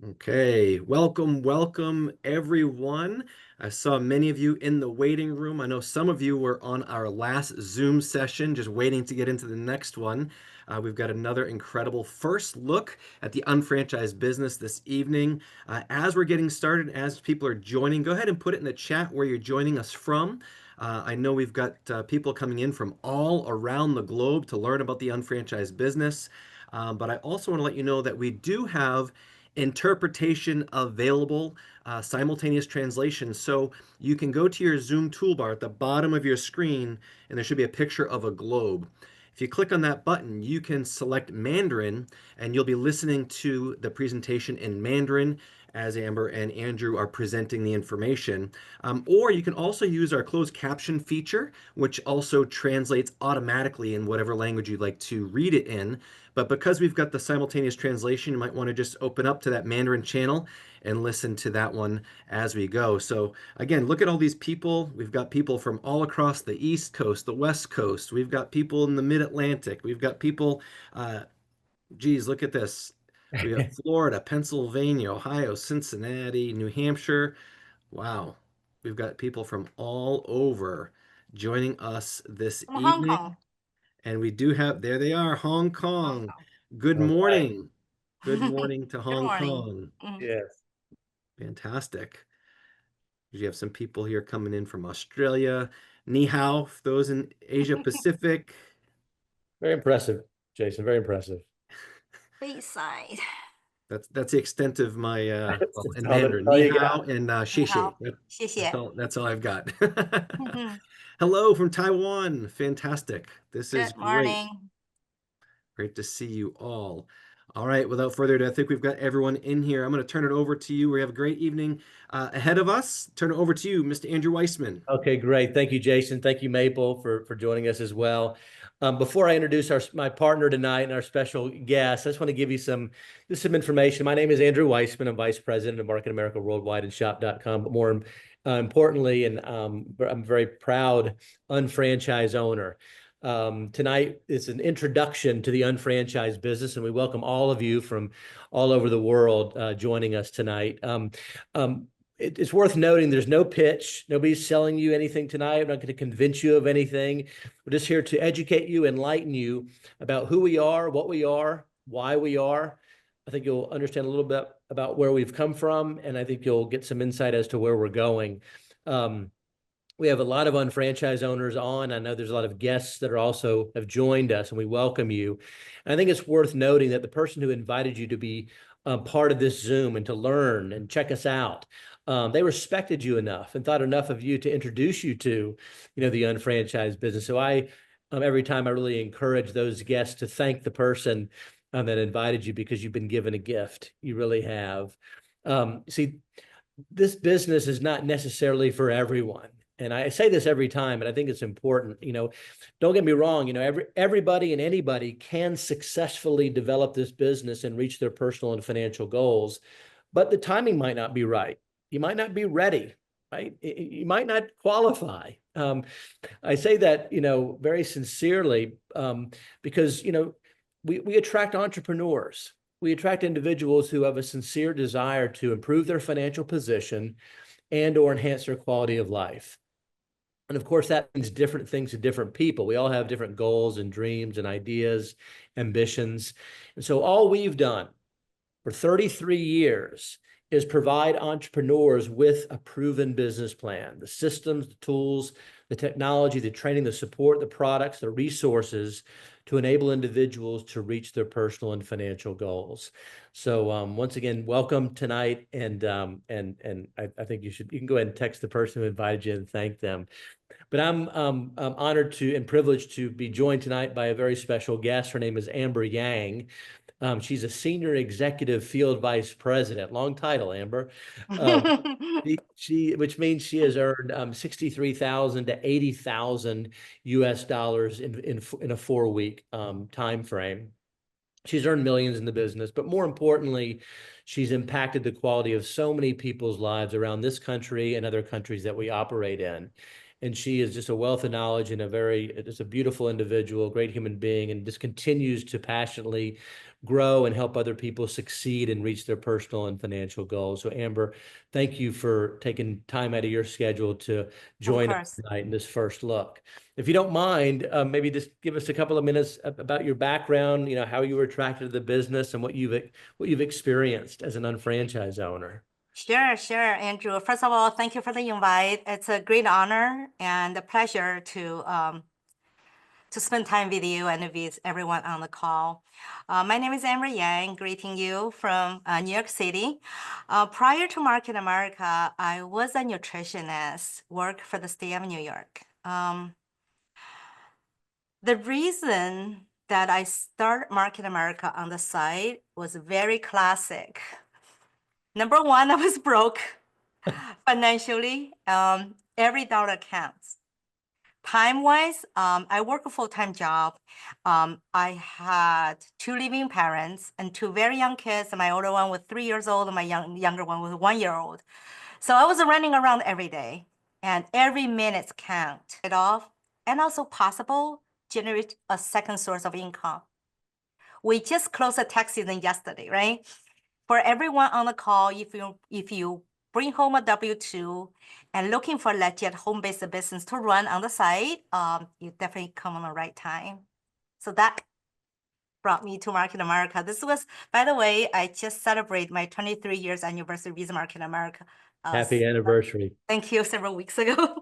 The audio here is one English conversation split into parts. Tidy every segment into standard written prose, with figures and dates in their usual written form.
Okay, welcome everyone. I saw many of you in the waiting room. I know some of you were on our last Zoom session, just waiting to get into the next one. We've got another incredible first look at the unfranchised business this evening. As we're getting started, as people are joining, go ahead and put it in the chat where you're joining us from. I know we've got people coming in from all around the globe to learn about the unfranchised business. But I also want to let you know that we do have interpretation available, simultaneous translation. So you can go to your Zoom toolbar at the bottom of your screen, and there should be a picture of a globe. If you click on that button, you can select Mandarin, and you'll be listening to the presentation in Mandarin as Amber and Andrew are presenting the information. Or you can also use our closed caption feature, which also translates automatically in whatever language you'd like to read it in. But because we've got the simultaneous translation, you might want to just open up to that Mandarin channel and listen to that one as we go. So again, look at all these people. We've got people from all across the East Coast, the West Coast. We've got people in the Mid-Atlantic. We've got people, geez, look at this. We got Florida, Pennsylvania, Ohio, Cincinnati, New Hampshire. Wow. We've got people from all over joining us this From Hong evening. Kong. And we do have, there they are, Hong Hong Kong. Kong. Good All right. morning. Good morning to Good Hong morning. Kong. Yes. Fantastic. You have some people here coming in from Australia. Ni hao, for those in Asia Pacific. Very impressive, Jason. Very impressive. Bayside. That's the extent of my well, in That's Mandarin. all Ni you hao got. and 你 xie xie. 好，谢谢。That's all I've got. Hello from Taiwan. Fantastic. This is Good great. morning. Great to see you all. All right, without further ado, I think we've got everyone in here. I'm going to turn it over to you. We have a great evening ahead of us. Turn it over to you, Mr. Andrew Weissman. Okay, great. Thank you, Jason. Thank you, Maple, for joining us as well. Before I introduce my partner tonight and our special guest, I just want to give you some information. My name is Andrew Weissman. I'm Vice President of Market America Worldwide and Shop.com. But more importantly, and I'm very proud unfranchise owner. Tonight is an introduction to the unfranchised business, and we welcome all of you from all over the world joining us tonight. It's worth noting there's no pitch. Nobody's selling you anything tonight. I'm not going to convince you of anything. We're just here to educate you, enlighten you about who we are, what we are, why we are. I think you'll understand a little bit about where we've come from, and I think you'll get some insight as to where we're going. We have a lot of unfranchised owners on. I know there's a lot of guests that are also have joined us, and we welcome you. And I think it's worth noting that the person who invited you to be part of this Zoom and to learn and check us out, they respected you enough and thought enough of you to introduce you to, the unfranchised business. So every time I really encourage those guests to thank the person that invited you because you've been given a gift. You really have. See, this business is not necessarily for everyone. And I say this every time, but I think it's important. Don't get me wrong. Everybody and anybody can successfully develop this business and reach their personal and financial goals, but the timing might not be right. You might not be ready, right? You might not qualify. I say that, very sincerely, because, we attract entrepreneurs. We attract individuals who have a sincere desire to improve their financial position and or enhance their quality of life. And of course, that means different things to different people. We all have different goals and dreams and ideas, ambitions. And so all we've done for 33 years is provide entrepreneurs with a proven business plan, the systems, the tools, the technology, the training, the support, the products, the resources to enable individuals to reach their personal and financial goals. So once again, welcome tonight, and I think you can go ahead and text the person who invited you and thank them. But I'm honored and privileged to be joined tonight by a very special guest. Her name is Amber Yang. She's a senior executive field vice president. Long title, Amber. Which means she has earned 63,000 to 80,000 US dollars in a 4-week time frame. She's earned millions in the business, but more importantly, she's impacted the quality of so many people's lives around this country and other countries that we operate in. And she is just a wealth of knowledge and just a beautiful individual, great human being, and just continues to passionately grow and help other people succeed and reach their personal and financial goals. So Amber, thank you for taking time out of your schedule to Of join us course. tonight in this first look. If you don't mind, maybe just give us a couple of minutes about your background, how you were attracted to the business and what you've experienced as an unfranchised owner. Sure, Andrew. First of all, thank you for the invite. It's a great honor and a pleasure to spend time with you and with everyone on the call. My name is Amber Yang, greeting you from New York City. Prior to Market America, I was a nutritionist, worked for the state of New York. The reason that I started Market America on the side was very classic. Number one, I was broke financially. Every dollar counts. Time-wise, I work a full-time job. I had two living parents and two very young kids. My older one was 3 years old, and my younger one was 1 year old. So I was running around every day, and every minute count it off, and also possible generate a second source of income. We just closed the tax season yesterday, right? For everyone on the call, if you bring home a W-2 and looking for legit home-based business to run on the side, you definitely come on the right time. So that brought me to Market America. This was, by the way, I just celebrated my 23 years anniversary with Market America. Happy anniversary. Thank you, several weeks ago.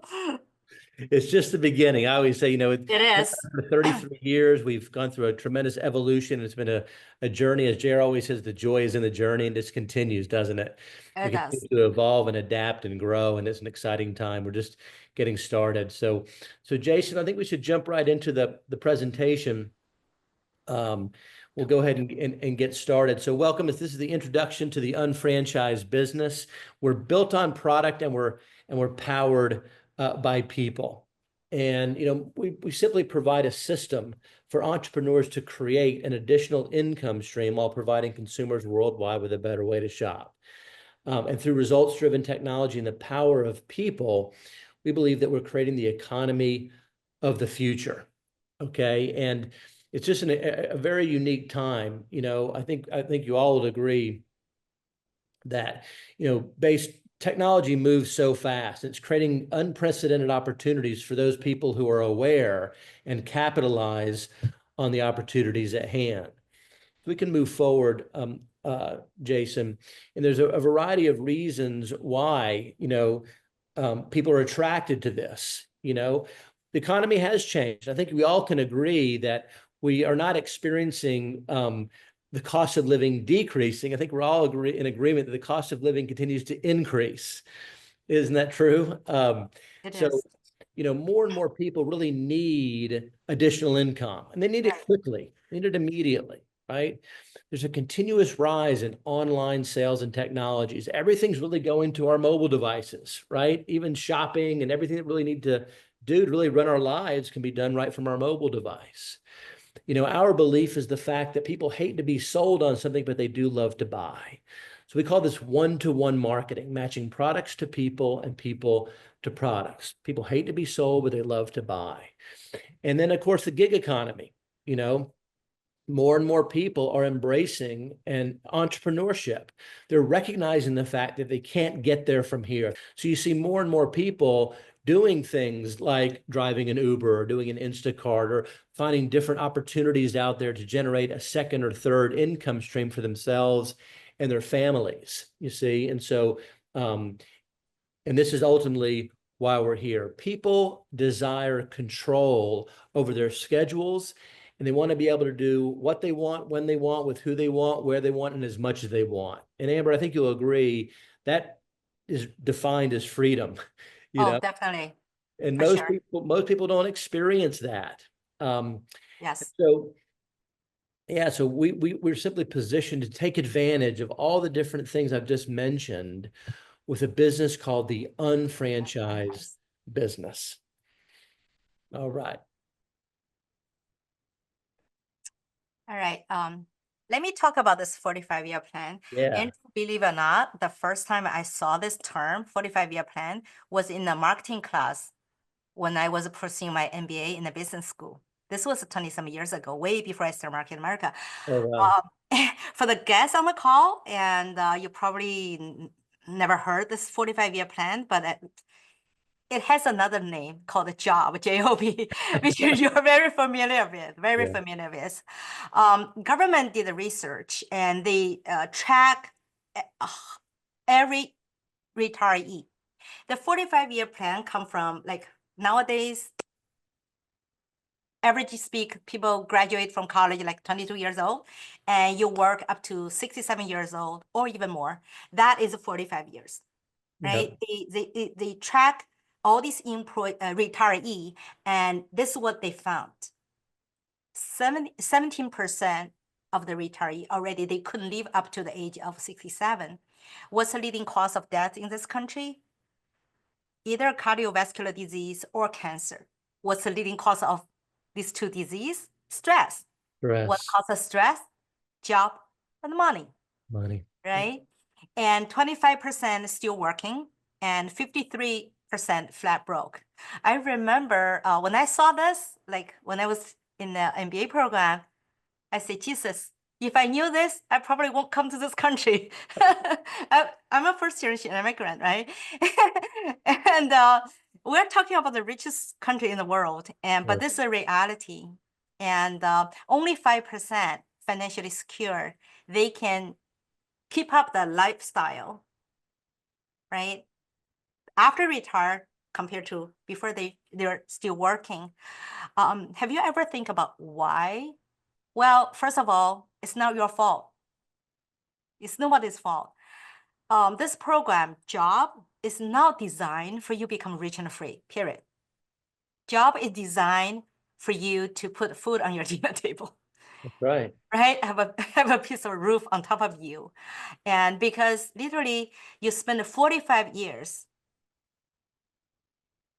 It's just the beginning. I always say, It is. for 33 years, we've gone through a tremendous evolution. It's been a journey. As Jer always says, the joy is in the journey, and this continues, doesn't it? It We does. continue to evolve and adapt and grow, and it's an exciting time. We're just getting started. So Jason, I think we should jump right into the presentation. We'll go ahead and get started. So welcome. This is the introduction to the unfranchised business. We're built on product, and we're powered by people. And we simply provide a system for entrepreneurs to create an additional income stream while providing consumers worldwide with a better way to shop. And through results-driven technology and the power of people, we believe that we're creating the economy of the future. Okay, and it's just a very unique time. I think you all would agree that technology moves so fast. It's creating unprecedented opportunities for those people who are aware and capitalize on the opportunities at hand. We can move forward, Jason, and there's a variety of reasons why people are attracted to this. The economy has changed. I think we all can agree that we are not experiencing the cost of living decreasing. I think we're all in agreement that the cost of living continues to increase. Isn't that true? It is. More and more people really need additional income, and they need it quickly. They need it immediately, right? There's a continuous rise in online sales and technologies. Everything's really going to our mobile devices, right? Even shopping and everything that we really need to do to really run our lives can be done right from our mobile device. Our belief is the fact that people hate to be sold on something, but they do love to buy. So we call this one-to-one marketing, matching products to people and people to products. People hate to be sold, but they love to buy. And then, of course, the gig economy. More and more people are embracing an entrepreneurship. They're recognizing the fact that they can't get there from here. So you see more and more people doing things like driving an Uber or doing an Instacart or finding different opportunities out there to generate a second or third income stream for themselves and their families, you see. And so, and this is ultimately why we're here. People desire control over their schedules, and they want to be able to do what they want, when they want, with who they want, where they want, and as much as they want. And Amber, I think you'll agree that is defined as freedom. Definitely. And For sure. most people don't experience that. Yes. So we're simply positioned to take advantage of all the different things I've just mentioned with a business called the unfranchised business. All right. All right. Let me talk about this 45-year plan. Yeah. And believe it or not, the first time I saw this term, 45-year plan, was in the marketing class when I was pursuing my MBA in a business school. This was 20-some years ago, way before I started Market America. Oh, wow. For the guests on the call, and you probably never heard this 45-year plan, but it has another name called the JOB, J-O-B, which you're very familiar with, very Yeah. familiar with. Government did the research, and they track every retiree. The 45-year plan come from, like, nowadays, average speak, people graduate from college like 22 years old, and you work up to 67 years old or even more. That is 45 years, right? Yep. They track all these retiree, and this is what they found. 17% of the retiree already, they couldn't live up to the age of 67. What's the leading cause of death in this country? Either cardiovascular disease or cancer. What's the leading cause of these two diseases? Stress. What Stress, causes stress? Job and money, money. right? And 25% still working, and 53% flat broke. I remember when I saw this, like when I was in the MBA program, I said, Jesus, if I knew this, I probably won't come to this country. I'm a first-generation immigrant, right? And we're talking about the richest country in the world, but this is a reality. And only 5% financially secure. They can keep up the lifestyle, right? After retire compared to before they're still working. Have you ever think about why? Well, first of all, it's not your fault. It's nobody's fault. This program, JOB, is not designed for you to become rich and free, period. JOB is designed for you to put food on your dinner table. That's right. Right? Have a piece of roof on top of you. And because literally you spend 45 years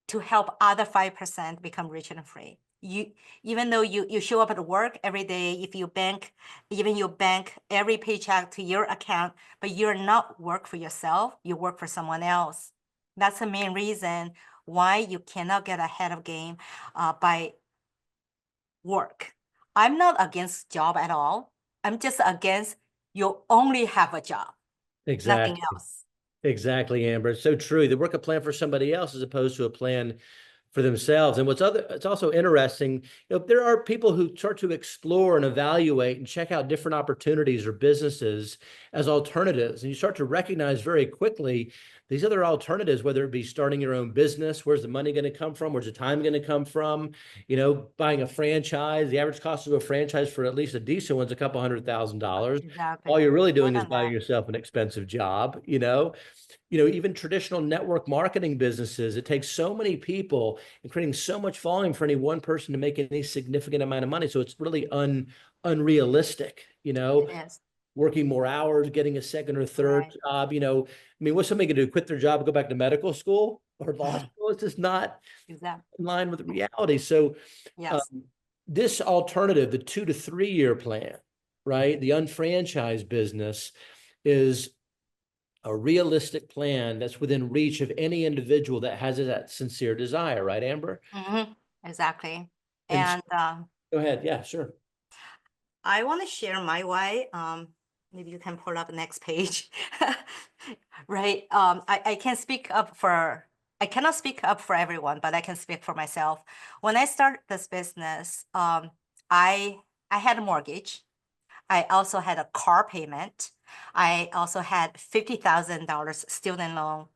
to help other 5% become rich and free. Even though you show up at work every day, if you bank every paycheck to your account, but you're not work for yourself, you work for someone else. That's the main reason why you cannot get ahead of game by work. I'm not against job at all. I'm just against you only have a job, nothing Exactly. else. Exactly, Amber. It's so true. They work a plan for somebody else as opposed to a plan for themselves. And it's also interesting, there are people who start to explore and evaluate and check out different opportunities or businesses as alternatives. And you start to recognize very quickly these other alternatives, whether it be starting your own business, where's the money going to come from? Where's the time going to come from? Buying a franchise, the average cost of a franchise for at least a decent one's a couple $100,000. Exactly. All you're really More doing is than buying that. yourself an expensive job, even traditional network marketing businesses, it takes so many people and creating so much volume for any one person to make any significant amount of money. So it's really unrealistic, It is. working more hours, getting a second or third Right. job, what's somebody going to do? Quit their job and go back to medical school or law school? It's just not Exactly. in line with reality. So Yes. this alternative, the 2 to 3 year plan, right? The unfranchised business is a realistic plan that's within reach of any individual that has that sincere desire, right, Amber? Exactly. And And go ahead. Yeah, sure. I want to share my why. Maybe you can pull up the next page. Right. I can't speak up for, I cannot speak up for everyone, but I can speak for myself. When I started this business, I had a mortgage. I also had a car payment. I also had $50,000 student loan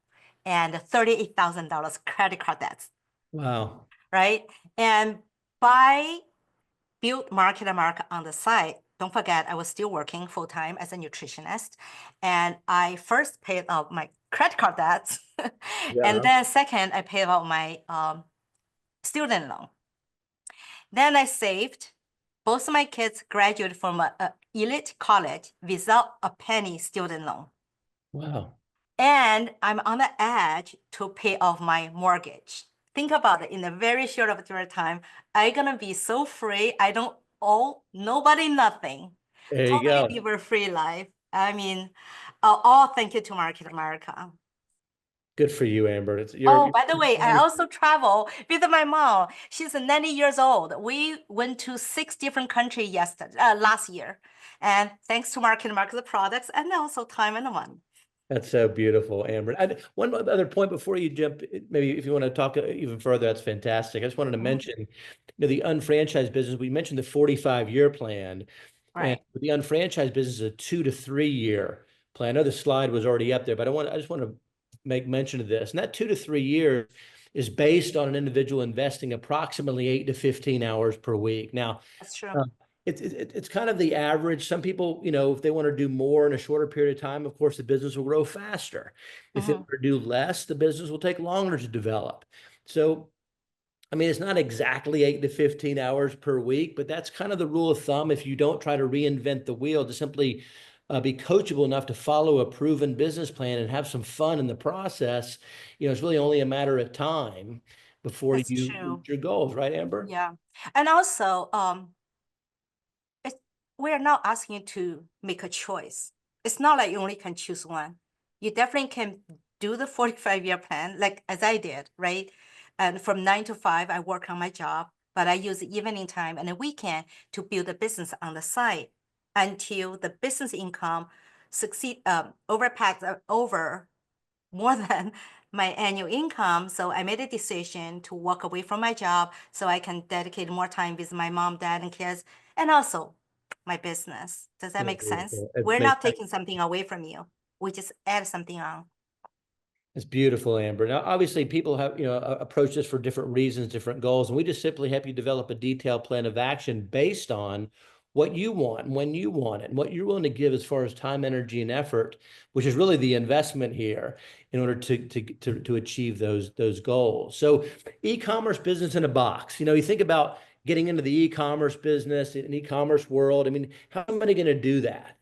and $38,000 credit card debts, Wow. right? And by build Market America on the side, don't forget, I was still working full-time as a nutritionist. And I first paid off my credit card debts. Yeah. And then second, I paid off my student loan. Then I saved. Both of my kids graduated from a elite college without a penny student loan. Wow. And I'm on the edge to pay off my mortgage. Think about it, in a very short of a time, I'm gonna be so free. I don't owe nobody nothing. There you Totally go. live a free life. I mean, all thank you to Market America. Good for you, Amber. It's Oh, by the way, I also travel with my mom. She's 90 years old. We went to 6 different countries last year. And thanks to market products and also time and money. That's so beautiful, Amber. One other point before you jump, maybe if you want to talk even further, that's fantastic. I just wanted to mention, the unfranchised business. We mentioned the 45-year plan, and Right. the unfranchised business is a 2 to 3 year plan. I know the slide was already up there, but I just want to make mention of this. And that 2 to 3 years is based on an individual investing approximately 8 to 15 hours per week. Now, That's true. it's kind of the average. Some people, if they want to do more in a shorter period of time, of course, the business will grow faster. If they want to do less, the business will take longer to develop. So, I mean, it's not exactly 8 to 15 hours per week, but that's kind of the rule of thumb. If you don't try to reinvent the wheel, to simply be coachable enough to follow a proven business plan and have some fun in the process, it's really only a matter of time before That's you true. reach your goals, right, Amber? Yeah. And also, we're not asking you to make a choice. It's not like you only can choose one. You definitely can do the 45-year plan, like as I did, right? And from 9 to 5, I work on my job, but I use the evening time and the weekend to build a business on the side until the business income over more than my annual income. So I made a decision to walk away from my job so I can dedicate more time with my mom, dad, and kids, and also my business. Does that make sense? We're not taking something away from you. We just add something on. It's beautiful, Amber. Now, obviously, people have, approach this for different reasons, different goals, and we just simply help you develop a detailed plan of action based on what you want and when you want it and what you're willing to give as far as time, energy, and effort, which is really the investment here in order to achieve those goals. So, e-commerce business in a box. You think about getting into the e-commerce business, an e-commerce world. I mean, how am I going to do that?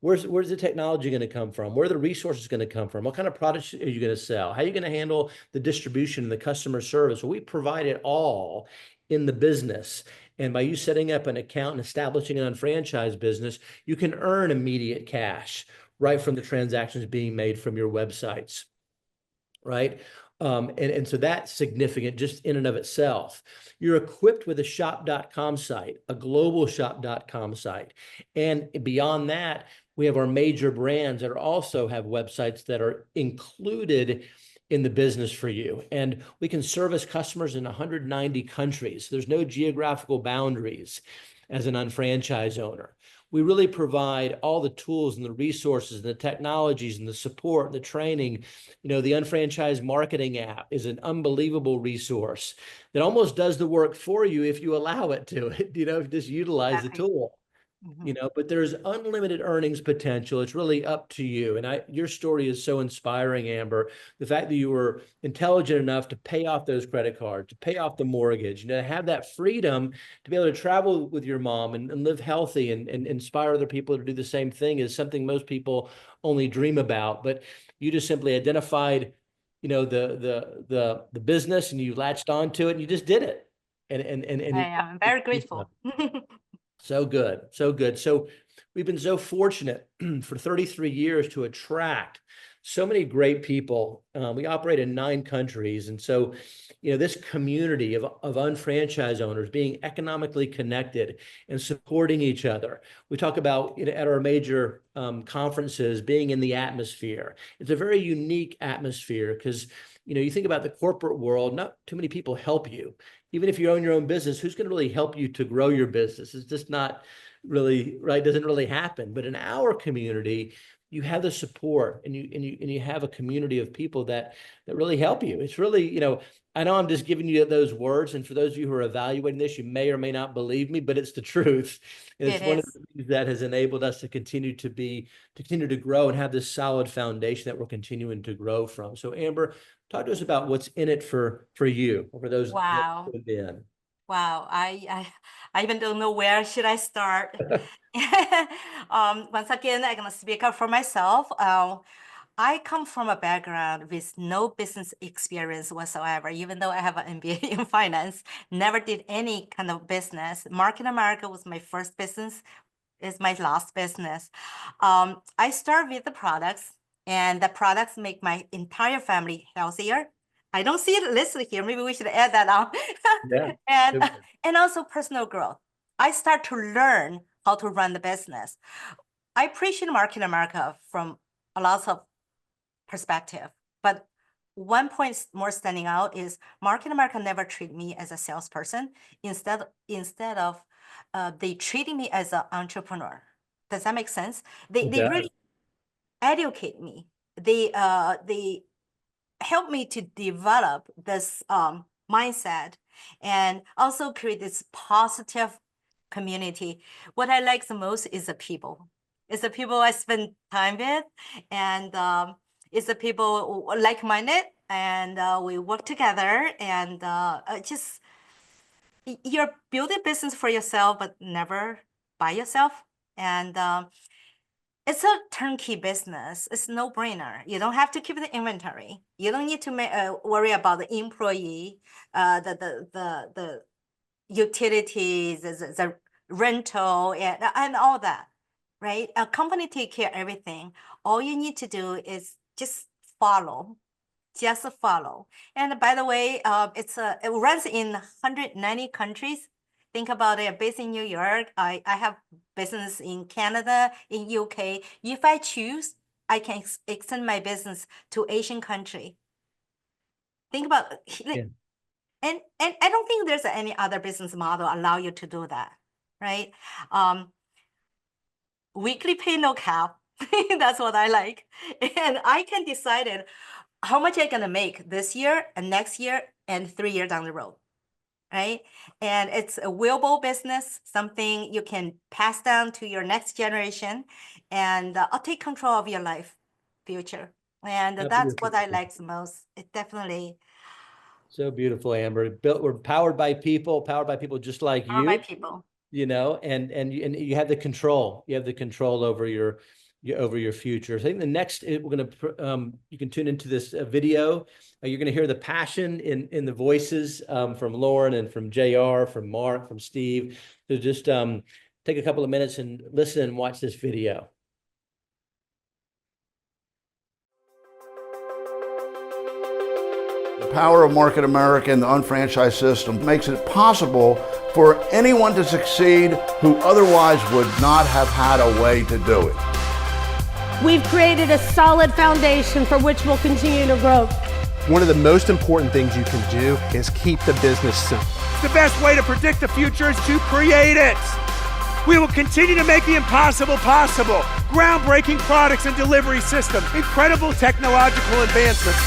Where's the technology going to come from? Where are the resources going to come from? What kind of products are you going to sell? How are you going to handle the distribution and the customer service? Well, we provide it all in the business. And by you setting up an account and establishing an unfranchised business, you can earn immediate cash right from the transactions being made from your websites, right? And so that's significant just in and of itself. You're equipped with a shop.com site, a global shop.com site. And beyond that, we have our major brands that also have websites that are included in the business for you. And we can service customers in 190 countries. There's no geographical boundaries as an unfranchised owner. We really provide all the tools and the resources and the technologies and the support and the training. The unfranchised marketing app is an unbelievable resource that almost does the work for you if you allow it to. Just utilize the tool. But there's unlimited earnings potential. It's really up to you. And your story is so inspiring, Amber. The fact that you were intelligent enough to pay off those credit cards, to pay off the mortgage, to have that freedom to be able to travel with your mom and live healthy and inspire other people to do the same thing is something most people only dream about. But you just simply identified, the business, and you latched onto it and you just did it. And I am very grateful. So good. So good. So we've been so fortunate for 33 years to attract so many great people. We operate in 9 countries. And so, this community of unfranchised owners being economically connected and supporting each other. We talk about, at our major conferences, being in the atmosphere. It's a very unique atmosphere because, you think about the corporate world, not too many people help you. Even if you own your own business, who's going to really help you to grow your business? It's just not really, right? Doesn't really happen. But in our community, you have the support and you have a community of people that really help you. It's really, I know I'm just giving you those words. And for those of you who are evaluating this, you may or may not believe me, but it's the truth. And it's one of the things that has enabled us to continue to grow and have this solid foundation that we're continuing to grow from. So Amber, talk to us about what's in it for you, or for those Wow. that have been. Wow. I even don't know where should I start. Once again, I'm gonna speak up for myself. I come from a background with no business experience whatsoever, even though I have an MBA in finance, never did any kind of business. Market America was my first business, is my last business. I start with the products. And the products make my entire family healthier. I don't see it listed here. Maybe we should add that on. Yeah. And also personal growth. I start to learn how to run the business. I appreciate Market America from a lot of perspective, but one point more standing out is Market America never treat me as a salesperson. Instead of they treating me as an entrepreneur. Does that make sense? They really educate me. They help me to develop this mindset and also create this positive community. What I like the most is the people. It's the people I spend time with, and it's the people like-minded, and we work together, and just you're building business for yourself, but never by yourself. And it's a turnkey business. It's no brainer. You don't have to keep the inventory. You don't need to worry about the employee, the utilities, the rental, and all that, right? A company take care of everything. All you need to do is just follow. Just follow. And by the way, it runs in 190 countries. Think about it, based in New York. I have business in Canada, in UK. If I choose, I can extend my business to Asian country. Think about it. And I don't think there's any other business model allow you to do that, right? Weekly pay, no cap. That's what I like. And I can decide it how much I'm gonna make this year and next year and 3 years down the road, right? And it's a willable business, something you can pass down to your next generation, and I'll take control of your life, future. And that's what I like the most. It definitely. So beautiful, Amber. We're powered by people just like you. Powered by people. You know, and you have the control. You have the control over your future. So I think the next, we're going to, you can tune into this video. You're going to hear the passion in the voices from Lauren and from JR, from Mark, from Steve. So just take a couple of minutes and listen and watch this video. The power of Market America and the UnFranchise system makes it possible for anyone to succeed who otherwise would not have had a way to do it. We've created a solid foundation for which we'll continue to grow. One of the most important things you can do is keep the business simple. The best way to predict the future is to create it. We will continue to make the impossible possible. Groundbreaking products and delivery systems, incredible technological advancements.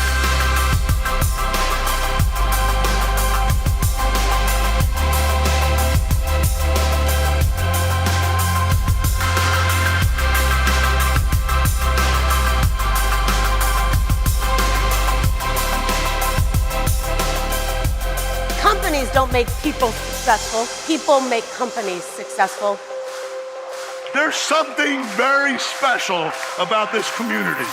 Companies don't make people successful. People make companies successful. There's something very special about this community.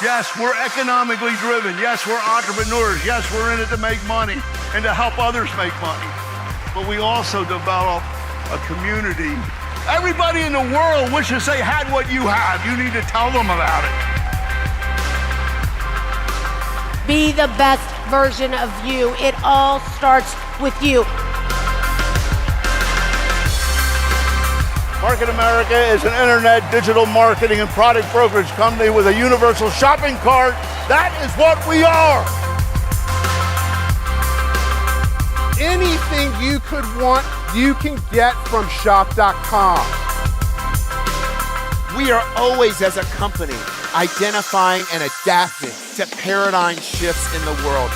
Yes, we're economically driven. Yes, we're entrepreneurs. Yes, we're in it to make money and to help others make money. But we also develop a community. Everybody in the world wishes they had what you have. You need to tell them about it. Be the best version of you. It all starts with you. Market America is an internet digital marketing and product brokerage company with a universal shopping cart. That is what we are. Anything you could want, you can get from shop.com. We are always, as a company, identifying and adapting to paradigm shifts in the world.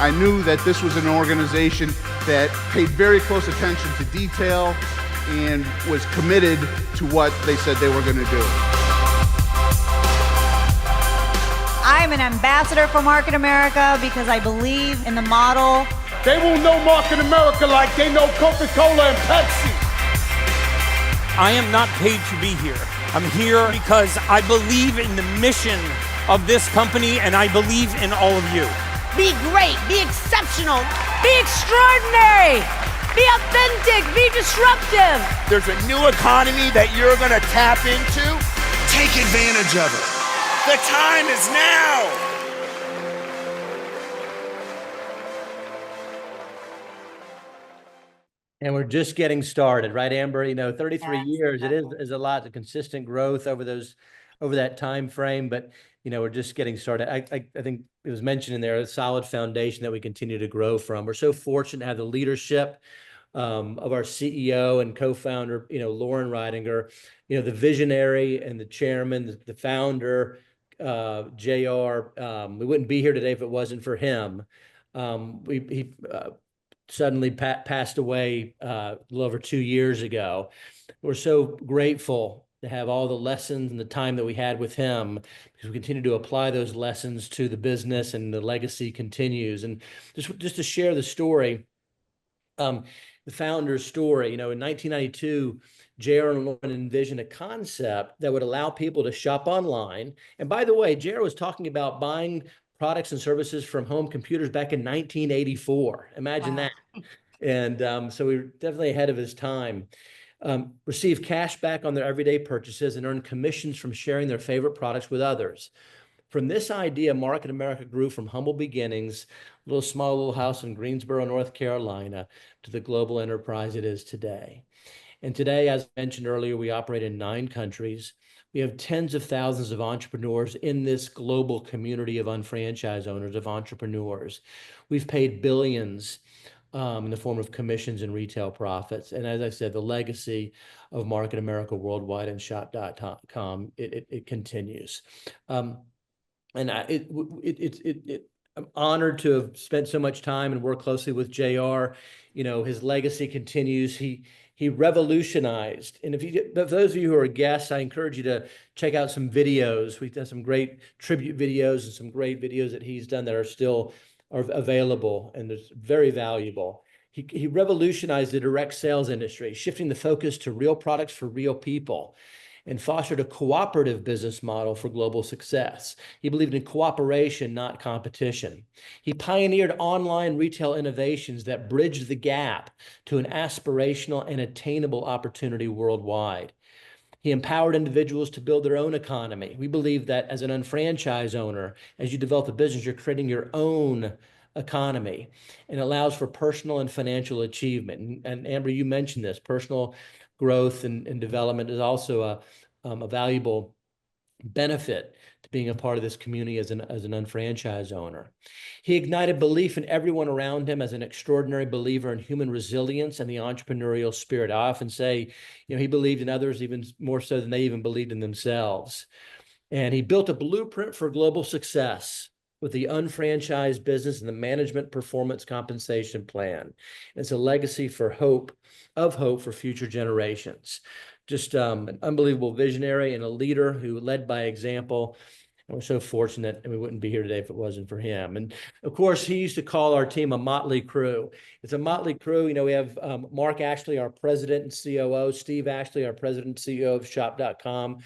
I knew that this was an organization that paid very close attention to detail and was committed to what they said they were going to do. I'm an ambassador for Market America because I believe in the model. They will know Market America like they know Coca-Cola and Pepsi. I am not paid to be here. I'm here because I believe in the mission of this company, and I believe in all of you. Be great, be exceptional, be extraordinary, be authentic, be disruptive. There's a new economy that you're going to tap into. Take advantage of it. The time is now. And we're just getting started, right, Amber? 33 Yes, years, it exactly. is a lot of consistent growth over that time frame, but we're just getting started. I think it was mentioned in there, a solid foundation that we continue to grow from. We're so fortunate to have the leadership of our CEO and co-founder, Lauren Ridinger, the visionary and the chairman, the founder, JR. We wouldn't be here today if it wasn't for him. He suddenly passed away a little over 2 years ago. We're so grateful to have all the lessons and the time that we had with him, because we continue to apply those lessons to the business, and the legacy continues. And just to share the story, the founder's story, in 1992, JR and Lauren envisioned a concept that would allow people to shop online. And by the way, JR was talking about buying products and services from home computers back in 1984. Imagine Wow. that. And so we were definitely ahead of his time. Receive cash back on their everyday purchases and earn commissions from sharing their favorite products with others. From this idea, Market America grew from humble beginnings, a small little house in Greensboro, North Carolina, to the global enterprise it is today. And today, as mentioned earlier, we operate in 9 countries. We have tens of thousands of entrepreneurs in this global community of unfranchised owners, of entrepreneurs. We've paid billions in the form of commissions and retail profits. And as I said, the legacy of Market America Worldwide and Shop.com, it continues. I'm honored to have spent so much time and worked closely with JR. His legacy continues. He revolutionized. And for those of you who are guests, I encourage you to check out some videos. We've done some great tribute videos and some great videos that he's done that are available, and it's very valuable. He revolutionized the direct sales industry, shifting the focus to real products for real people, and fostered a cooperative business model for global success. He believed in cooperation, not competition. He pioneered online retail innovations that bridged the gap to an aspirational and attainable opportunity worldwide. He empowered individuals to build their own economy. We believe that as an unfranchised owner, as you develop a business, you're creating your own economy, and allows for personal and financial achievement. And Amber, you mentioned this, personal growth and development is also a valuable benefit to being a part of this community as an unfranchised owner. He ignited belief in everyone around him as an extraordinary believer in human resilience and the entrepreneurial spirit. I often say, he believed in others even more so than they even believed in themselves. And he built a blueprint for global success with the unfranchised business and the management performance compensation plan. It's a legacy for hope for future generations. Just an unbelievable visionary and a leader who led by example. And we're so fortunate, and we wouldn't be here today if it wasn't for him. And of course, he used to call our team a motley crew. It's a motley crew. We have Mark Ashley, our president and COO, Steve Ashley, our president and CEO of Shop.com.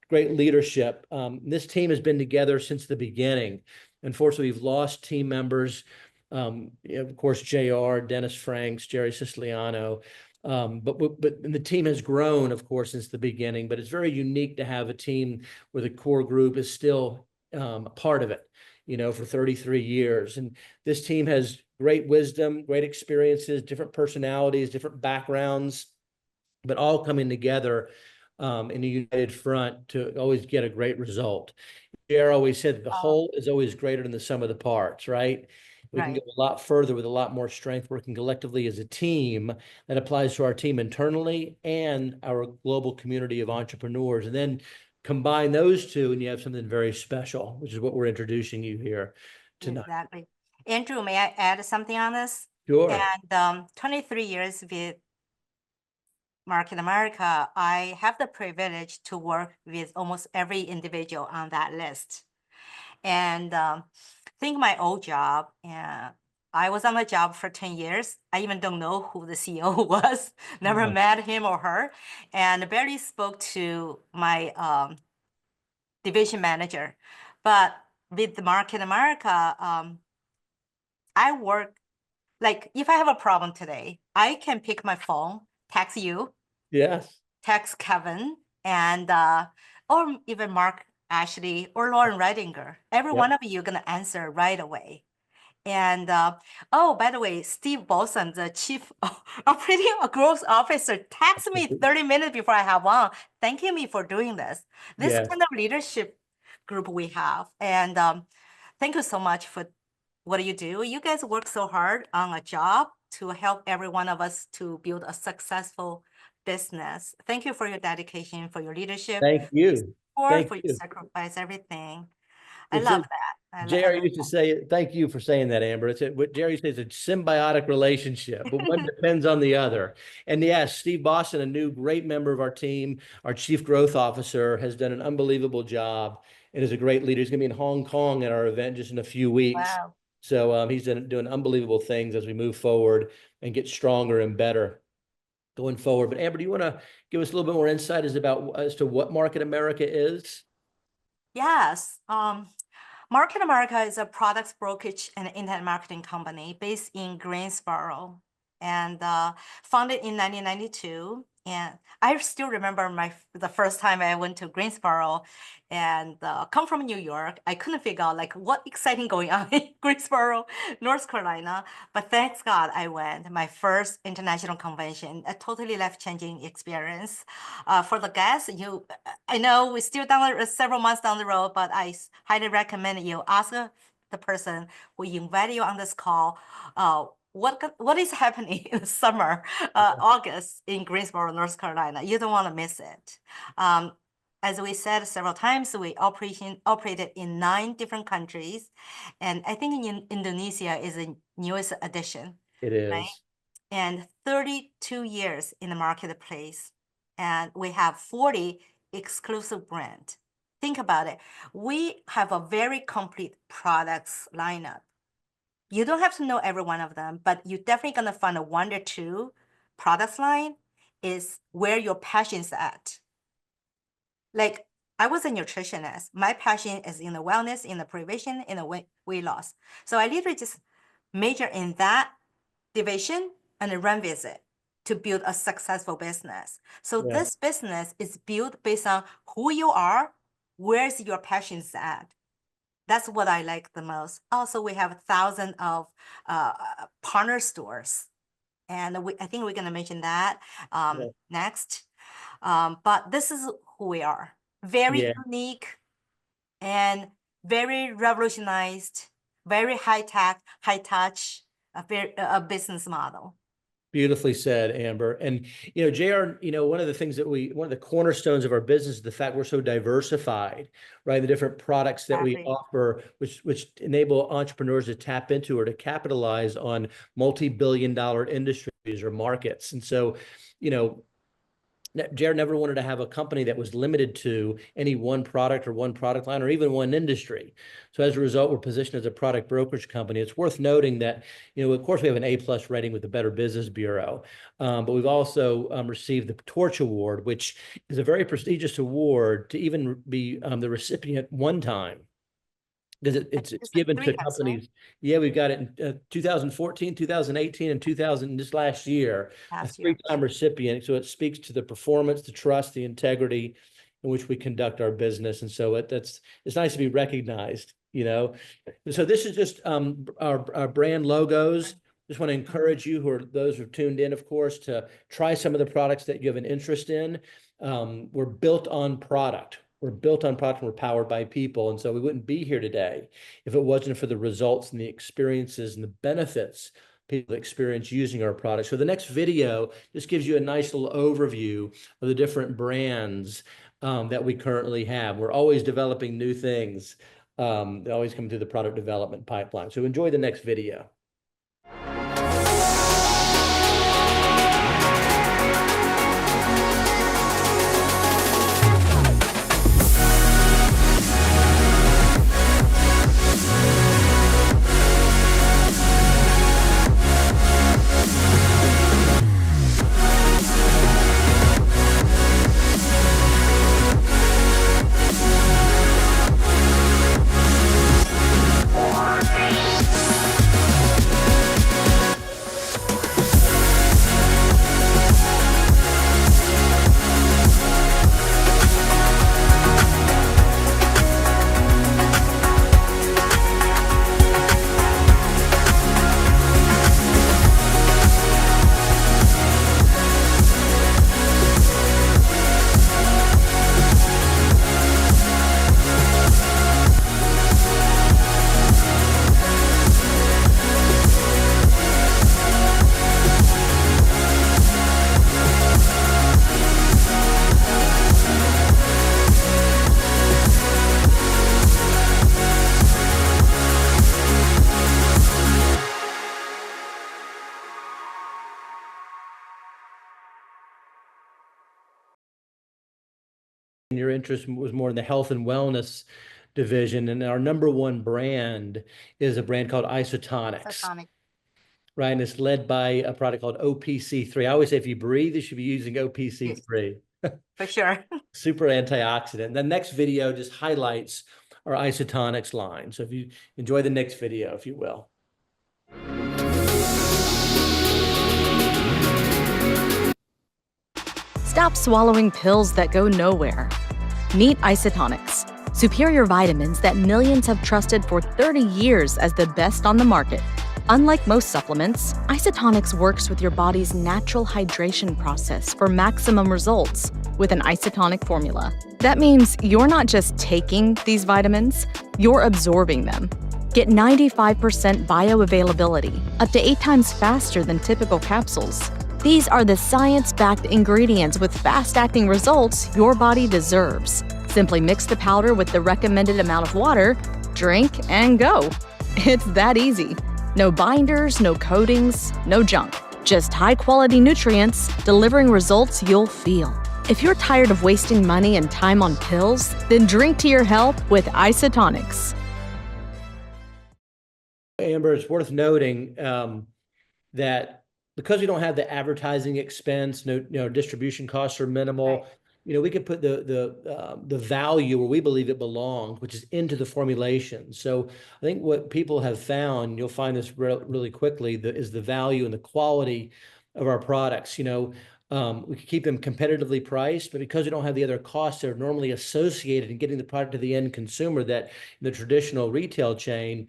Great leadership. This team has been together since the beginning. Unfortunately, we've lost team members. Of course, JR, Dennis Franks, Jerry Siciliano. But the team has grown, of course, since the beginning, but it's very unique to have a team where the core group is still a part of it, for 33 years. And this team has great wisdom, great experiences, different personalities, different backgrounds, but all coming together in a united front to always get a great result. JR always said that the whole is always greater than the sum of the parts, right? We can go a lot further with a lot more strength working collectively as a team. That applies to our team internally and our global community of entrepreneurs. And then combine those two and you have something very special, which is what we're introducing you here tonight. Exactly. Andrew, may I add something on this? Sure. And 23 years with Market America, I have the privilege to work with almost every individual on that list. And think my old job, I was on the job for 10 years. I even don't know who the CEO was, never met him or her, and barely spoke to my division manager. But with the Market America, I work, like if I have a problem today, I can pick my phone, text you, Yes. text Kevin, and or even Mark Ashley, or Lauren Redinger. Every one of you are going to answer right away. And oh, by the way, Steve Bolson, the Chief Operating Growth Officer, texted me 30 minutes before I have on, thanking me for doing this. This kind of leadership group we have. And thank you so much for what you do. You guys work so hard on a job to help every one of us to build a successful business. Thank you for your dedication, for your leadership. Thank you. For your sacrifice, everything. I love that. Jerry used to say, thank you for saying that, Amber. It's what Jerry says, it's a symbiotic relationship, but one depends on the other. And yes, Steve Boston, a new great member of our team, our Chief Growth Officer, has done an unbelievable job and is a great leader. He's going to be in Hong Kong at our event just in a few weeks. Wow. So he's doing unbelievable things as we move forward and get stronger and better going forward. But Amber, do you want to give us a little bit more insight as to what Market America is? Yes. Market America is a products brokerage and internet marketing company based in Greensboro and founded in 1992. And I still remember the first time I went to Greensboro and come from New York. I couldn't figure out like what exciting going on in Greensboro, North Carolina. But thanks God I went. My first international convention, a totally life-changing experience. For the guests, I know we're still several months down the road, but I highly recommend you ask the person who invited you on this call, what is happening in the summer, August in Greensboro, North Carolina. You don't want to miss it. As we said several times, we operated in 9 different countries. And I think in Indonesia is the newest addition. It is. Right? And 32 years in the marketplace. And we have 40 exclusive brands. Think about it. We have a very complete products lineup. You don't have to know every one of them, but you're definitely going to find a 1 or 2 products line is where your passion is at. Like I was a nutritionist. My passion is in the wellness, in the prevention, in the weight loss. So I literally just major in that division and run with it to build a successful business. So this business is built based on who you are, where's your passions at. That's what I like the most. Also, we have 1,000 of partner stores. And I think we're going to mention that next. But this is who we are. Very unique and very revolutionized, very high tech, high touch, a business model. Beautifully said, Amber. And, JR, one of the things one of the cornerstones of our business is the fact we're so diversified, right? The different products that we offer, which enable entrepreneurs to tap into or to capitalize on multi-billion-dollar industries or markets. And so, Jared never wanted to have a company that was limited to any one product or one product line or even one industry. So as a result, we're positioned as a product brokerage company. It's worth noting that, of course, we have an A+ rating with the Better Business Bureau, but we've also received the Torch Award, which is a very prestigious award to even be the recipient one time. Because it's given to companies. Right? Yeah, we've got it in 2014, 2018, and this last year, a 3-time recipient. So it speaks to the performance, the trust, the integrity in which we conduct our business. And so it's nice to be recognized, So this is just our brand logos. Just want to encourage you, those who are tuned in, of course, to try some of the products that you have an interest in. We're built on product. We're built on product and we're powered by people. And so we wouldn't be here today if it wasn't for the results and the experiences and the benefits people experience using our products. So the next video just gives you a nice little overview of the different brands that we currently have. We're always developing new things. They always come through the product development pipeline. So enjoy the next video. your interest was more in the health and wellness division. And our number one brand is a brand called Isotonics. Isotonic. Right, and it's led by a product called OPC3. I always say if you breathe, you should be using OPC3. For sure. Super antioxidant. The next video just highlights our Isotonics line. So if you enjoy the next video, if you will. Stop swallowing pills that go nowhere. Meet Isotonics, superior vitamins that millions have trusted for 30 years as the best on the market. Unlike most supplements, Isotonics works with your body's natural hydration process for maximum results with an isotonic formula. That means you're not just taking these vitamins, you're absorbing them. Get 95% bioavailability, up to 8 times faster than typical capsules. These are the science-backed ingredients with fast-acting results your body deserves. Simply mix the powder with the recommended amount of water, drink, and go. It's that easy. No binders, no coatings, no junk. Just high-quality nutrients delivering results you'll feel. If you're tired of wasting money and time on pills, then drink to your health with Isotonics. Amber, it's worth noting that because we don't have the advertising expense, no distribution costs are minimal. Right. We could put the value where we believe it belongs, which is into the formulation. So I think what people have found, you'll find this really quickly, is the value and the quality of our products. We could keep them competitively priced, but because we don't have the other costs that are normally associated in getting the product to the end consumer that in the traditional retail chain,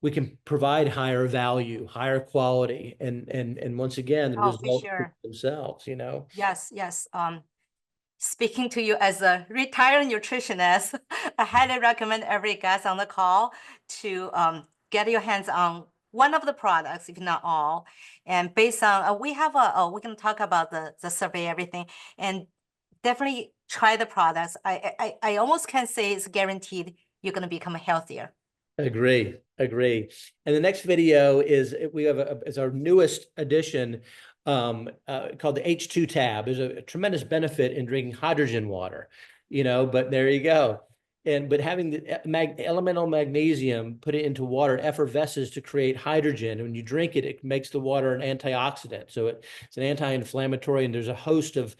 we can provide higher value, higher quality, and once again, the results themselves, Yes. Speaking to you as a retired nutritionist, I highly recommend every guest on the call to get your hands on one of the products, if not all. And based on, we can talk about the survey, everything, and definitely try the products. I almost can say it's guaranteed you're going to become healthier. Agree. And the next video is is our newest addition called the H2 tab. There's a tremendous benefit in drinking hydrogen water, but there you go. But having the elemental magnesium, put it into water, it effervesces to create hydrogen. When you drink it, it makes the water an antioxidant. So it's an anti-inflammatory, and there's a host of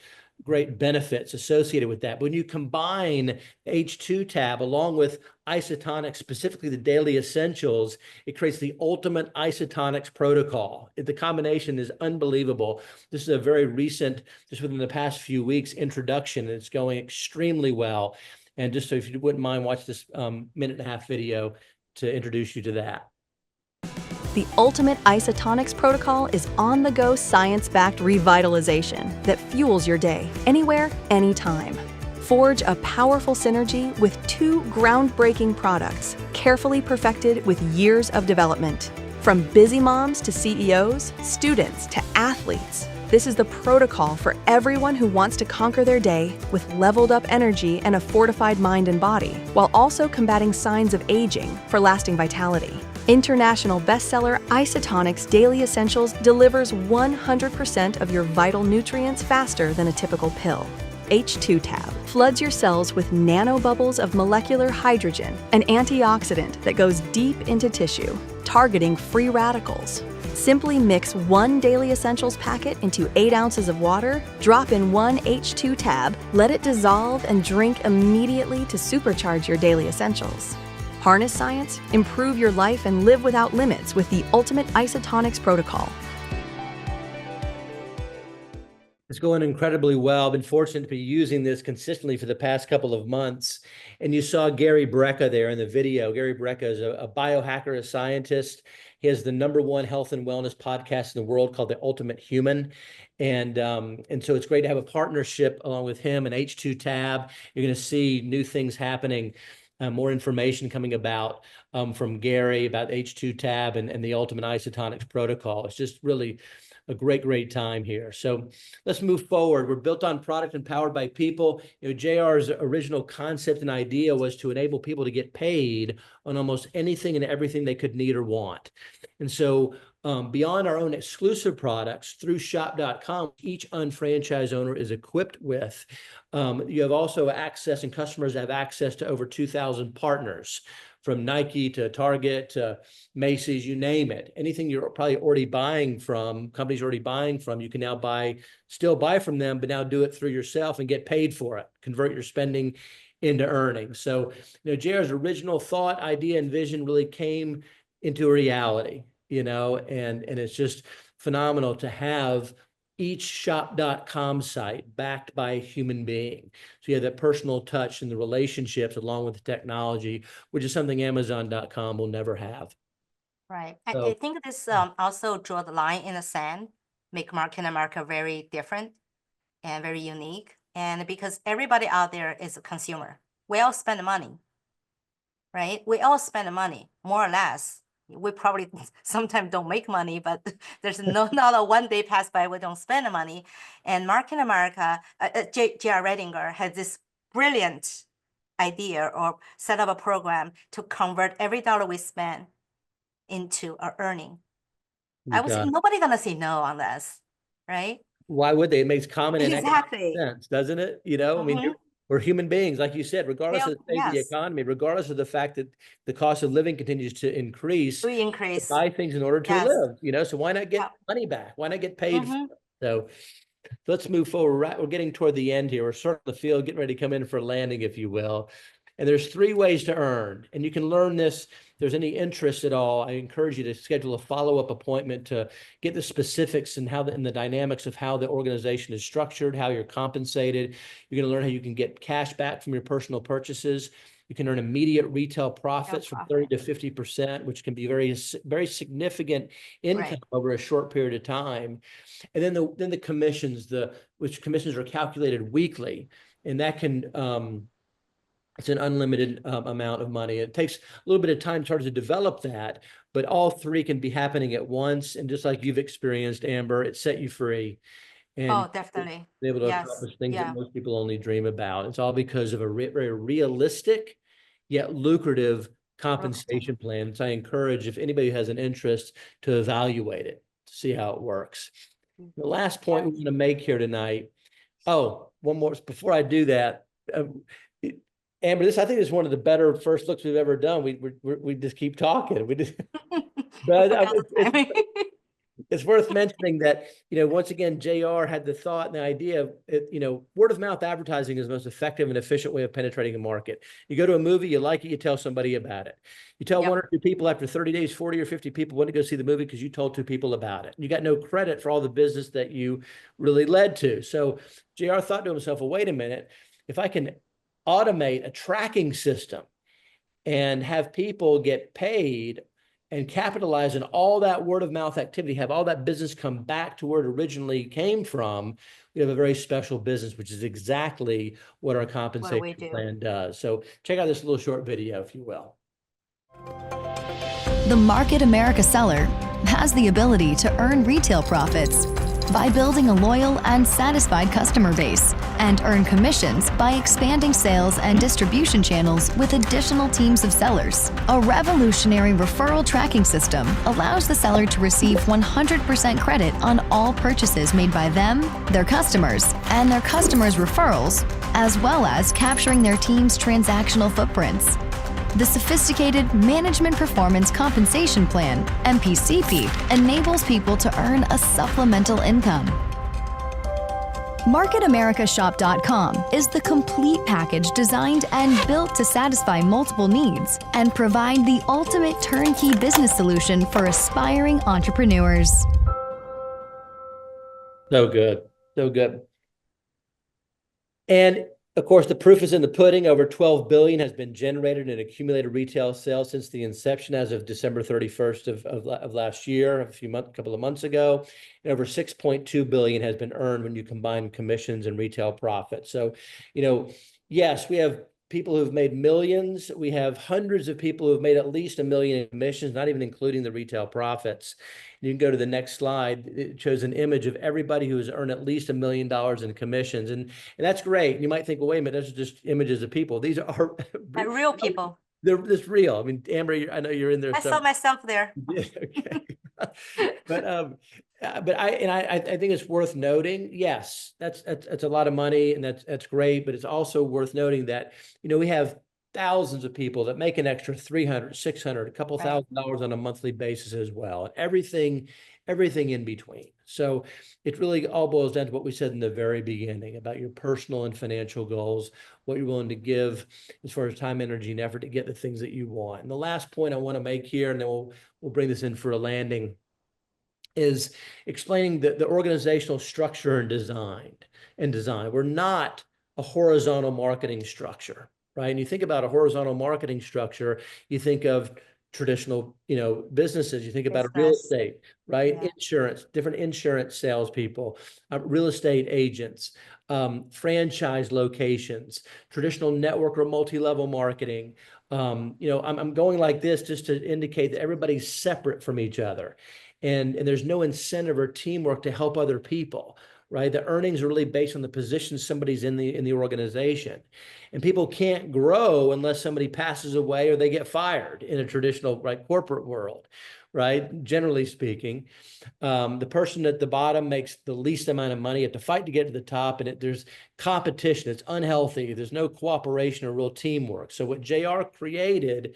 great benefits associated with that. But when you combine H2 tab along with Isotonics, specifically the daily essentials, it creates the ultimate Isotonics protocol. The combination is unbelievable. This is a very recent, just within the past few weeks, introduction, and it's going extremely well. And just so if you wouldn't mind, watch this minute and a half video to introduce you to that. The ultimate Isotonics protocol is on-the-go science-backed revitalization that fuels your day, anywhere, anytime. Forge a powerful synergy with 2 groundbreaking products, carefully perfected with years of development. From busy moms to CEOs, students to athletes, this is the protocol for everyone who wants to conquer their day with leveled up energy and a fortified mind and body, while also combating signs of aging for lasting vitality. International bestseller Isotonics Daily Essentials delivers 100% of your vital nutrients faster than a typical pill. H2 tab floods your cells with nanobubbles of molecular hydrogen, an antioxidant that goes deep into tissue, targeting free radicals. Simply mix 1 Daily Essentials packet into 8 ounces of water, drop in 1 H2 tab, let it dissolve, and drink immediately to supercharge your Daily Essentials. Harness science, improve your life, and live without limits with the ultimate Isotonics protocol. It's going incredibly well. I've been fortunate to be using this consistently for the past couple of months. And you saw Gary Brecka there in the video. Gary Brecka is a biohacker, a scientist. He has the #1 health and wellness podcast in the world called The Ultimate Human. And so it's great to have a partnership along with him and H2 Tab. You're going to see new things happening. More information coming about from Gary about H2 Tab and the Ultimate Isotonics protocol. It's just really a great time here. So let's move forward. We're built on product and powered by people. JR's original concept and idea was to enable people to get paid on almost anything and everything they could need or want. And so beyond our own exclusive products through shop.com, each unfranchised owner is equipped with. You have also access, and customers have access to over 2,000 partners, from Nike to Target to Macy's, you name it. Anything you're probably already buying from, companies already buying from, you can now still buy from them, but now do it through yourself and get paid for it. Convert your spending into earnings. So, JR's original thought, idea, and vision really came into a reality, and it's just phenomenal to have each shop.com site backed by a human being. So you have that personal touch and the relationships along with the technology, which is something Amazon.com will never have. Right. So, I think this also draw the line in the sand, make Market America very different and very unique. And because everybody out there is a consumer, we all spend money, right? We all spend money, more or less. We probably sometimes don't make money, but there's not a one day pass by we don't spend money. And Market America, J.R. Redinger had this brilliant idea or set up a program to convert every dollar we spend into our earning. I would say nobody gonna say no on this, right? Why would they? It makes common and Exactly. sense, doesn't it? I mean, we're human beings, like you said, regardless of the state of the economy, regardless of the fact that the cost of living continues to increase. We increase. Buy things in order to live, so why not get money back? Why not get paid for it? So let's move forward. We're getting toward the end here. We're starting the field, getting ready to come in for landing, if you will. And there's 3 ways to earn, and you can learn this. If there's any interest at all, I encourage you to schedule a follow-up appointment to get the specifics and and the dynamics of how the organization is structured, how you're compensated. You're going to learn how you can get cash back from your personal purchases. You can earn immediate retail profits from 30 to 50%, which can be very, very significant income over a short period of time. And then the commissions, which commissions are calculated weekly, and that can it's an unlimited amount of money. It takes a little bit of time to develop that, but all 3 can be happening at once. And just like you've experienced, Amber, it set you free. And definitely. Be able to accomplish things that most people only dream about. It's all because of a very realistic yet lucrative compensation plan. So I encourage, if anybody has an interest, to evaluate it, to see how it works. The last point we want to make here tonight. Oh, one more before I do that. Amber, I think is one of the better first looks we've ever done. We just keep talking. But it's worth mentioning that, once again, JR had the thought and the idea of, word of mouth advertising is the most effective and efficient way of penetrating a market. You go to a movie, you like it, you tell somebody about it. You tell 1 or 2 people after 30 days, 40 or 50 people want to go see the movie because you told 2 people about it. You got no credit for all the business that you really led to. So JR thought to himself, well, wait a minute, if I can automate a tracking system and have people get paid and capitalize on all that word of mouth activity, have all that business come back to where it originally came from, we have a very special business, which is exactly what our compensation plan does. So check out this little short video, if you will. The Market America seller has the ability to earn retail profits by building a loyal and satisfied customer base, and earn commissions by expanding sales and distribution channels with additional teams of sellers. A revolutionary referral tracking system allows the seller to receive 100% credit on all purchases made by them, their customers, and their customers' referrals, as well as capturing their team's transactional footprints. The sophisticated Management Performance Compensation Plan, MPCP, enables people to earn a supplemental income. MarketAmericaShop.com is the complete package designed and built to satisfy multiple needs and provide the ultimate turnkey business solution for aspiring entrepreneurs. So good. So good. And of course, the proof is in the pudding. Over $12 billion has been generated in accumulated retail sales since the inception as of December 31st of last year, a couple of months ago. And over $6.2 billion has been earned when you combine commissions and retail profits. So, yes, we have people who've made millions. We have hundreds of people who've made at least $1 million in commissions, not even including the retail profits. You can go to the next slide. It shows an image of everybody who has earned at least $1 million in commissions. And that's great. You might think, well, wait a minute, those are just images of people. These are real people. They're just real. I mean, Amber, I know you're in there. I saw myself there. Okay. But I think it's worth noting. Yes, that's a lot of money, and that's great. But it's also worth noting that we have thousands of people that make an extra 300, 600, a couple $1,000s on a monthly basis as well, and everything in between. So it really all boils down to what we said in the very beginning about your personal and financial goals, what you're willing to give as far as time, energy, and effort to get the things that you want. And the last point I want to make here, and then we'll bring this in for a landing, is explaining the organizational structure and design. We're not a horizontal marketing structure, right? And you think about a horizontal marketing structure, you think of traditional, businesses. You think about real estate, right? Yeah. Insurance, different insurance salespeople, real estate agents, franchise locations, traditional network or multi-level marketing. I'm going like this just to indicate that everybody's separate from each other. And there's no incentive or teamwork to help other people, right? The earnings are really based on the position somebody's in the organization. And people can't grow unless somebody passes away or they get fired in a traditional, right, corporate world, right? Generally speaking, the person at the bottom makes the least amount of money, you have to fight to get to the top, and there's competition. It's unhealthy. There's no cooperation or real teamwork. So what JR created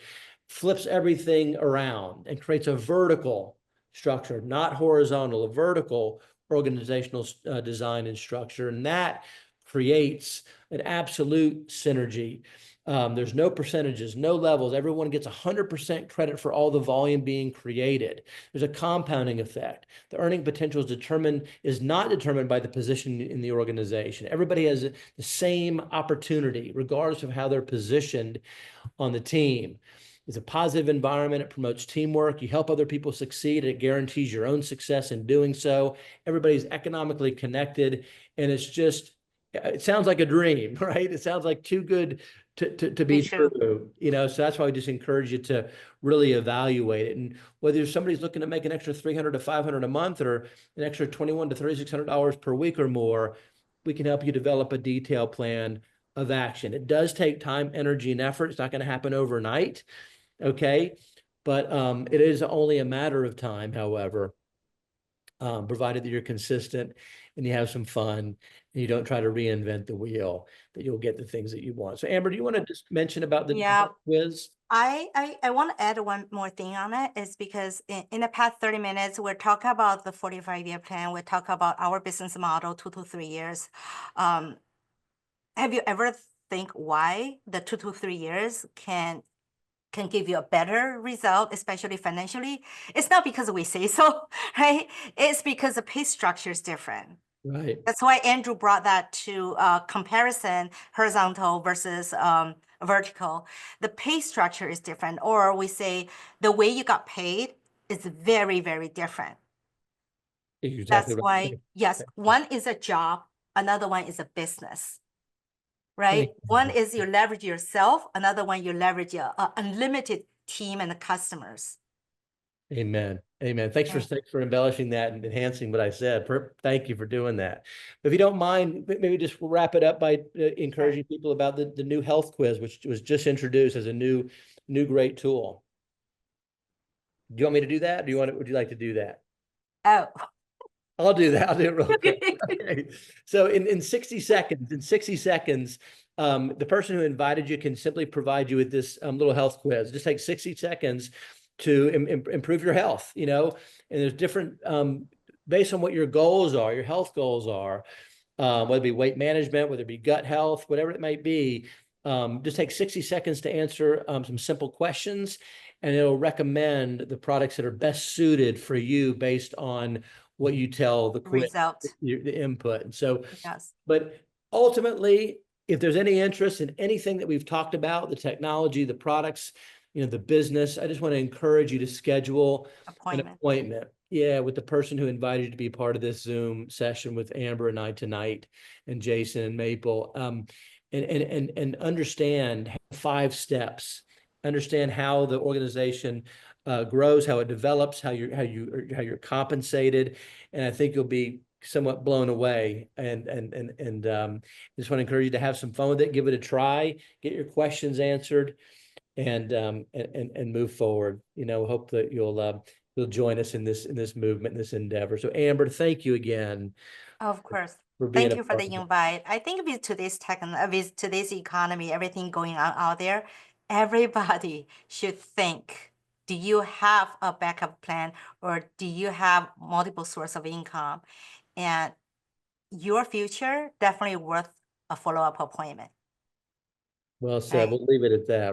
flips everything around and creates a vertical structure, not horizontal, a vertical organizational design and structure. And that creates an absolute synergy. There's no percentages, no levels. Everyone gets 100% credit for all the volume being created. There's a compounding effect. The earning potential is not determined by the position in the organization. Everybody has the same opportunity, regardless of how they're positioned on the team. It's a positive environment. It promotes teamwork. You help other people succeed. It guarantees your own success in doing so. Everybody's economically connected. And it sounds like a dream, right? It sounds like too good to be true. So that's why I just encourage you to really evaluate it. And whether somebody's looking to make an extra $300 to $500 a month or an extra $2,100 to $3,600 per week or more, we can help you develop a detailed plan of action. It does take time, energy, and effort. It's not going to happen overnight. Okay. But it is only a matter of time, however, provided that you're consistent and you have some fun and you don't try to reinvent the wheel, that you'll get the things that you want. So Amber, do you want to just mention about the quiz? I want to add one more thing on it, is because in the past 30 minutes, we're talking about the 45-year plan. We talk about our business model, 2 to 3 years. Have you ever think why the 2 to 3 years can give you a better result, especially financially? It's not because we say so, right? It's because the pay structure is different. Right. That's why Andrew brought that to comparison, horizontal versus vertical. The pay structure is different, or we say the way you got paid is very, very different. Exactly. That's why, yes, one is a job, another one is a business. Right? One is you leverage yourself, another one you leverage your unlimited team and the customers. Amen. Amen. Thanks for embellishing that and enhancing what I said. Thank you for doing that. If you don't mind, maybe just wrap it up by encouraging people about the new health quiz, which was just introduced as a new great tool. Do you want me to do that? Would you like to do that? Oh. I'll do that. I'll do it real quick. Okay. So in 60 seconds, the person who invited you can simply provide you with this little health quiz. Just take 60 seconds to improve your health, and there's different, based on what your goals are, your health goals are, whether it be weight management, whether it be gut health, whatever it might be, just take 60 seconds to answer some simple questions, and it'll recommend the products that are best suited for you based on what you tell the quiz, the input. And so, but ultimately, if there's any interest in anything that we've talked about, the technology, the products, the business, I just want to encourage you to schedule an appointment. Yeah, with the person who invited you to be part of this Zoom session with Amber and I tonight, and Jason and Maple, and understand 5 steps. Understand how the organization grows, how it develops, how you're compensated, and I think you'll be somewhat blown away. And just want to encourage you to have some fun with it, give it a try, get your questions answered, and move forward. Hope that you'll who'll join us in this movement, in this endeavor. So Amber, thank you again Of course. for being Thank a you for part the of it. invite. I think with with today's economy, everything going on out there, everybody should think, do you have a backup plan or do you have multiple source of income? And your future definitely worth a follow-up appointment. Well said. Right. We'll leave it at that.